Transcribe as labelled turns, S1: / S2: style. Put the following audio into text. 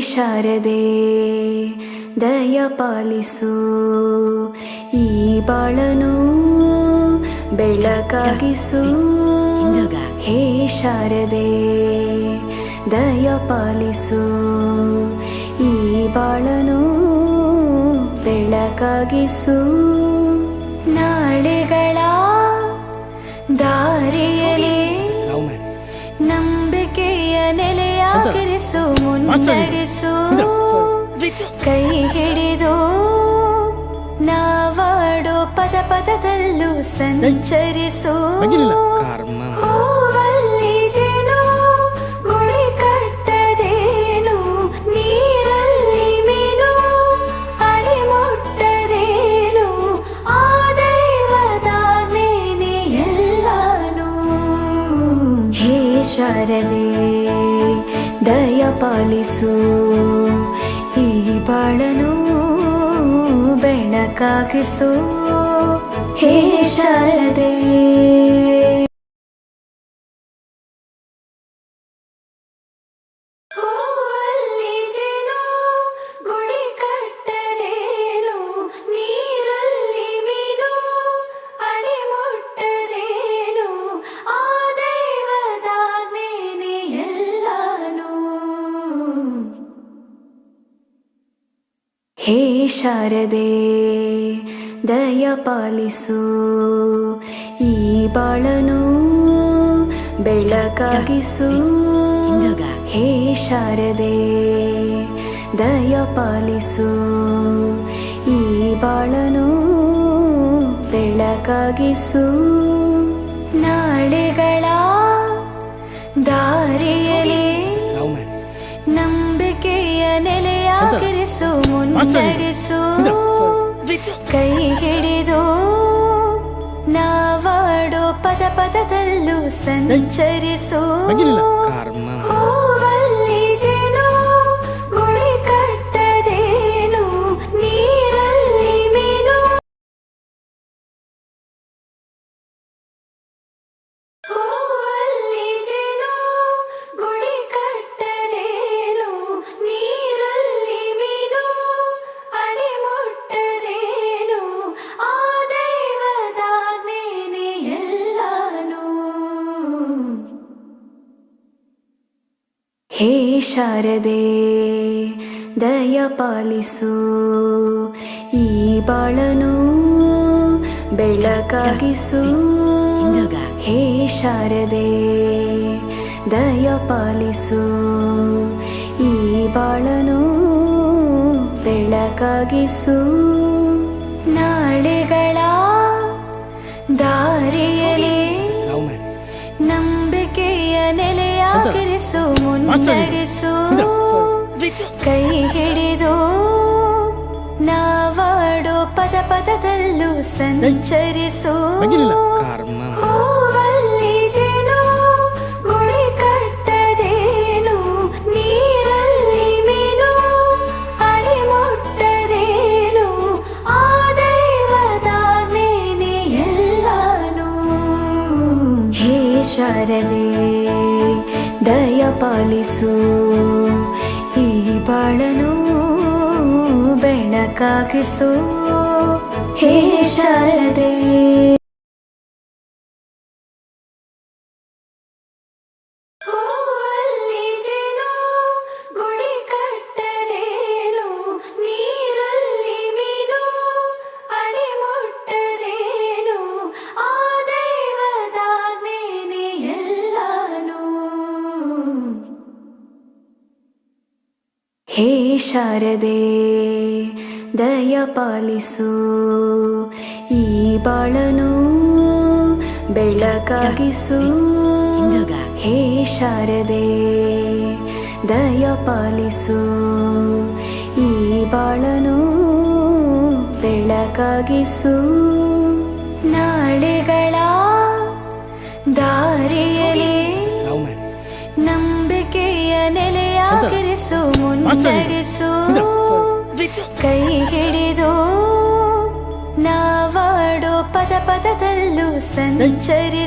S1: ಶಾರದೆ ದಯ ಪಾಲಿಸು, ಈ ಬಾಳನು ಬೆಳಕಾಗಿಸು. ಹೇ ಶಾರದೆ ದಯ ಪಾಲಿಸು, ಈ ಬಾಳನು ಬೆಳಕಾಗಿಸು. ನಾಳೆಗಳ ದಾರಿಯಲ್ಲಿ ನಂಬಿಕೆಯ ನೆಲೆಯಾಗಿರಿಸು, ಮುನ್ನಡೆಸು. ಕೈ ಹಿಡಿದು ನಾವಾಡೋ ಪದ ಪದದಲ್ಲೂ ಸಂಚರಿಸು. ಹೂವಲ್ಲಿ ಜೇನು ಗುಳಿ ಕಟ್ಟದೇನು, ನೀರಲ್ಲಿ ಮೀನು ಅಡಿ ಮುಟ್ಟದೇನು, ಆ ದೈವದಾಜ್ಞೆನೇ ಎಲ್ಲಾನು. ಹೇ ಶಾರದೆ ದಯ ಪಾಲಿಸು, ಈ ಬಾಳನು ಬೆಳಕಾಗಿಸು. ಹೇ ಶಾರದೆ ಹೂವಲ್ಲಿ ಜೇನು ಗುಡಿ ಕಟ್ಟದೇನು, ನೀರಲ್ಲಿ ಮೀನು ಅಡಿ ಮುಟ್ಟದೇನು, ಆ ದೈವದಾಜ್ಞೆನೇ ಎಲ್ಲಾನು. ಹೇ ಶಾರದೆ ದಯ ಪಾಲಿಸು, ಈ ಬಾಳನು ಬೆಳಕಾಗಿಸು. ಹೇ ಶಾರದೆ ದಯ ಪಾಲಿಸು, ಈ ಬಾಳನು ಬೆಳಕಾಗಿಸು. ನಾಳೆಗಳ ದಾರಿಯಲ್ಲಿ ನಂಬಿಕೆಯ ನೆಲೆಯಾಗಿರಿಸು, ಮುನ್ನಡೆಸು. ಕೈ ಹಿಡಿದು ನಾವಾಡೋ ಪದ ಪದದಲ್ಲೂ ಸಂಚರಿಸು. ಹೂವಲ್ಲಿ ಜೇನು ಗುಳಿ ಕಟ್ಟದೇನು, ನೀರಲ್ಲಿ ಮೀನು. ಹೂವಲ್ಲಿ ಜೇನು ಗುಳಿ ಕಟ್ಟದೇನು, ನೀರಲ್ಲಿ ಮೀನು ಅಡಿ ಮುಟ್ಟದೇನು, ಆ ದೈವದಾಜ್ಞೆನೇ ಎಲ್ಲಾನು. ಹೇ ಶಾರದೆ ದಯ ಪಾಲಿಸು, ಈ ಬಾಳನು ಬೆಳಕಾಗಿಸು. ಹೇ ಶಾರದೆ ದಯ ಪಾಲಿಸು, ಈ ಬಾಳನು ಬೆಳಕಾಗಿಸು. ನಾಳೆಗಳ ದಾರಿಯಲ್ಲಿ ನಂಬಿಕೆಯ ನೆಲೆಯಾಗಿರಿಸು, ಮುನ್ನಡೆಸು. ಕೈ ಹಿಡಿದು ನಾವಾಡೋ ಪದ ಪದದಲ್ಲೂ ಸಂಚರಿಸು. ಹೂವಲ್ಲಿ ಜೇನು ಗುಳಿ ಕಟ್ಟದೇನು, ನೀರಲ್ಲಿ ಮೀನು ಅಡಿ ಮುಟ್ಟದೇನು, ಆ ದೈವದಾಜ್ಞೆನೇ ಎಲ್ಲಾನು. ಹೇ ಶಾರದೆ ದಯ ಪಾಲಿಸು, ಈ ಬಾಳನು ಬೆಳಕಾಗಿಸು. ಹೇ ಶಾರದೆ ಹೂವಲ್ಲಿ ಜೇನು ಗುಡಿ ಕಟ್ಟದೇನು, ನೀರಲ್ಲಿ ಮೀನು ಅಡಿ ಮುಟ್ಟದೇನು, ಆ ದೈವದಾಜ್ಞೆನೇ ಎಲ್ಲಾನು. ಹೇ ಶಾರದೆ ದಯ ಪಾಲಿಸು, ಈ ಬಾಳನು ಬೆಳಕಾಗಿಸು. ಹೇ ಶಾರದೆ ದಯ ಪಾಲಿಸು, ಈ ಬಾಳನು ಬೆಳಕಾಗಿಸು. ನಾಳೆಗಳ ದಾರಿಯಲ್ಲಿ ನಂಬಿಕೆಯ ನೆಲೆಯಾಗಿರಿಸು, ಮುನ್ನಡೆಸು. ಕೈ ಹಿಡಿದು ನಾವಾಡೋ ಪದ ಪದದಲ್ಲೂ ಸಂಚರಿಸು.